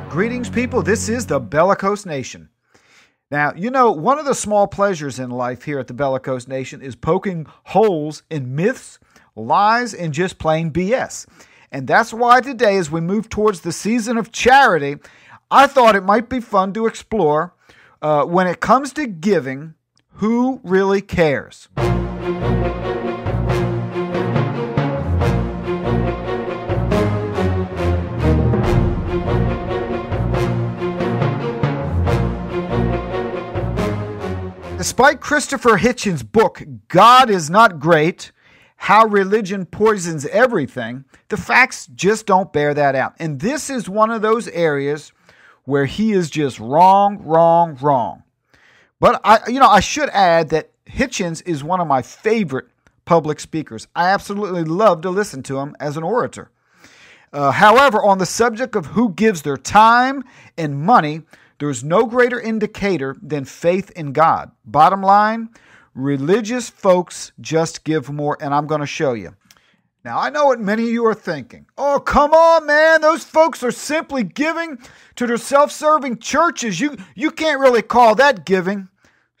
Greetings, people. This is the Bellicose Nation. Now, you know, one of the small pleasures in life here at the Bellicose Nation is poking holes in myths, lies, and just plain BS. And that's why today, as we move towards the season of charity, I thought it might be fun to explore, when it comes to giving, who really cares? Despite Christopher Hitchens' book, God is Not Great, How Religion Poisons Everything, the facts just don't bear that out. And this is one of those areas where he is just wrong. But I should add that Hitchens is one of my favorite public speakers. I absolutely love to listen to him as an orator. However, on the subject of who gives their time and money, there's no greater indicator than faith in God. Bottom line, religious folks just give more, and I'm going to show you. Now, I know what many of you are thinking. Oh, come on, man. Those folks are simply giving to their self-serving churches. You can't really call that giving.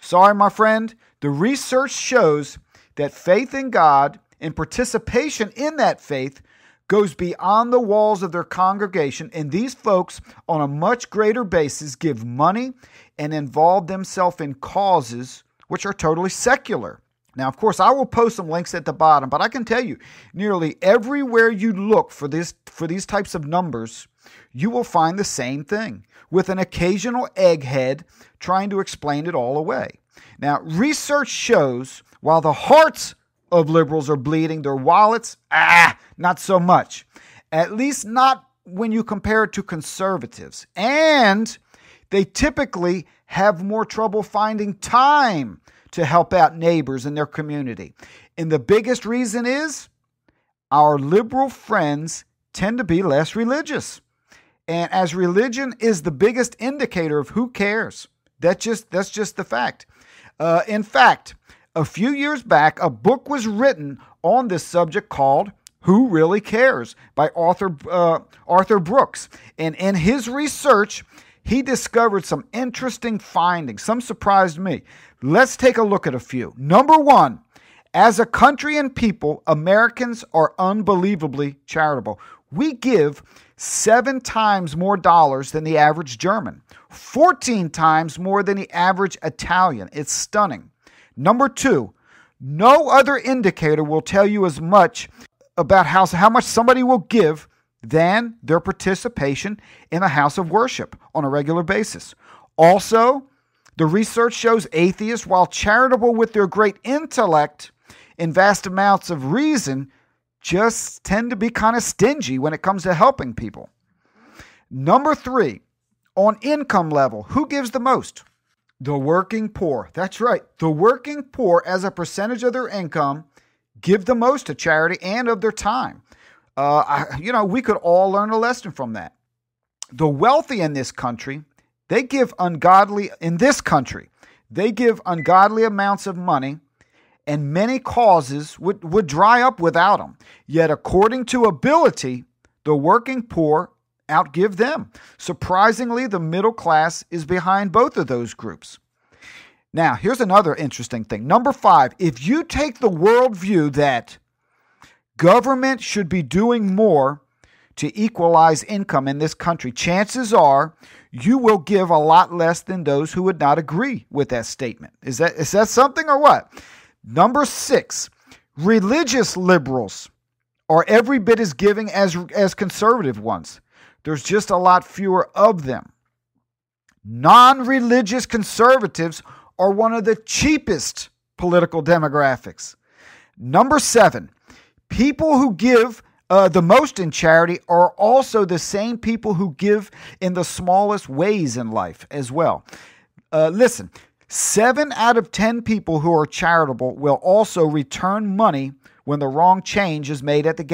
Sorry, my friend. The research shows that faith in God and participation in that faith goes beyond the walls of their congregation, and these folks on a much greater basis give money and involve themselves in causes which are totally secular. Now, of course, I will post some links at the bottom, but I can tell you, nearly everywhere you look for these types of numbers, you will find the same thing, with an occasional egghead trying to explain it all away. Now, research shows while the hearts of liberals are bleeding, their wallets, not so much. At least not when you compare it to conservatives. And they typically have more trouble finding time to help out neighbors in their community. And the biggest reason is our liberal friends tend to be less religious. And as religion is the biggest indicator of who cares, that's just the fact. In fact, a few years back, a book was written on this subject called Who Really Cares by Arthur Brooks. And in his research, he discovered some interesting findings. Some surprised me. Let's take a look at a few. Number one, as a country and people, Americans are unbelievably charitable. We give 7 times more dollars than the average German, 14 times more than the average Italian. It's stunning. Number two, no other indicator will tell you as much about how much somebody will give than their participation in a house of worship on a regular basis. Also, the research shows atheists, while charitable with their great intellect and vast amounts of reason, just tend to be kind of stingy when it comes to helping people. Number three, on income level, who gives the most? The working poor. That's right. The working poor, as a percentage of their income, give the most to charity and of their time. We could all learn a lesson from that. The wealthy in this country, they give ungodly amounts of money, and many causes would dry up without them. Yet, according to ability, the working poor outgive them. Surprisingly, the middle class is behind both of those groups. Now, here's another interesting thing. Number 5, if you take the worldview that government should be doing more to equalize income in this country, chances are you will give a lot less than those who would not agree with that statement. Is that something or what? Number 6, religious liberals are every bit as giving as conservative ones. There's just a lot fewer of them. Non-religious conservatives are one of the cheapest political demographics. Number 7, people who give the most in charity are also the same people who give in the smallest ways in life as well. Listen, 7 out of 10 people who are charitable will also return money when the wrong change is made at the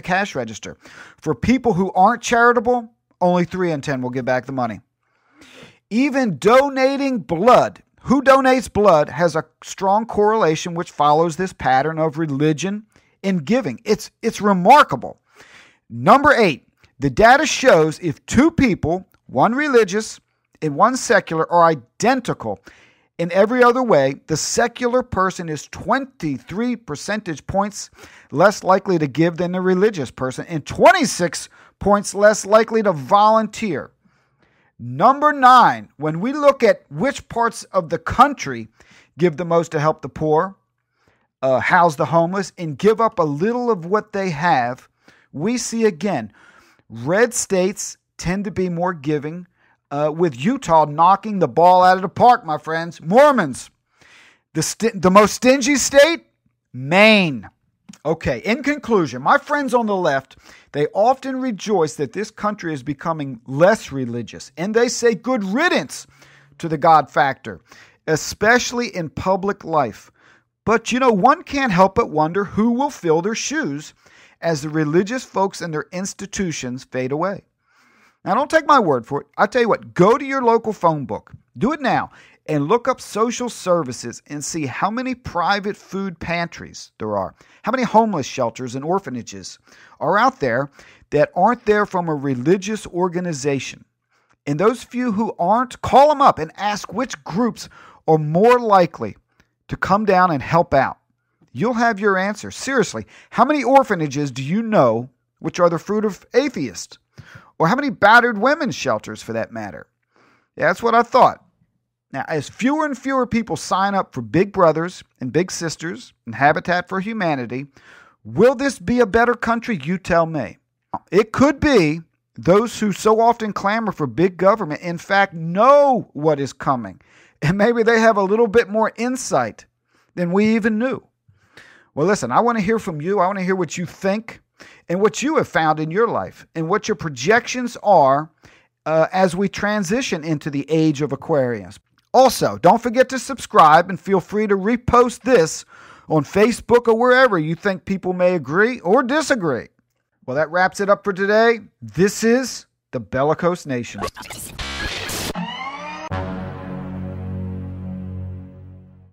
cash register. For people who aren't charitable, only 3 in 10 will give back the money. Even donating blood, who donates blood, has a strong correlation which follows this pattern of religion in giving. It's remarkable. Number 8, the data shows if two people, one religious and one secular, are identical in every other way, the secular person is 23 percentage points less likely to give than the religious person and 26 points less likely to volunteer. Number 9, when we look at which parts of the country give the most to help the poor, house the homeless, and give up a little of what they have, we see again, red states tend to be more giving, with Utah knocking the ball out of the park, my friends. Mormons. The most stingy state? Maine. Okay, in conclusion, my friends on the left, they often rejoice that this country is becoming less religious, and they say good riddance to the God factor, especially in public life. But, one can't help but wonder who will fill their shoes as the religious folks and their institutions fade away. Now, don't take my word for it. I tell you what, go to your local phone book. Do it now and look up social services and see how many private food pantries there are, how many homeless shelters and orphanages are out there that aren't there from a religious organization. And those few who aren't, call them up and ask which groups are more likely to come down and help out. You'll have your answer. Seriously, how many orphanages do you know which are the fruit of atheists? Or how many battered women's shelters, for that matter? Yeah, that's what I thought. Now, as fewer and fewer people sign up for Big Brothers and Big Sisters and Habitat for Humanity, will this be a better country? You tell me. It could be. Those who so often clamor for big government, in fact, know what is coming. And maybe they have a little bit more insight than we even knew. Well, listen, I want to hear from you. I want to hear what you think and what you have found in your life and what your projections are as we transition into the age of Aquarius. Also, don't forget to subscribe and feel free to repost this on Facebook or wherever you think people may agree or disagree. Well, that wraps it up for today. This is the Bellicose Nation.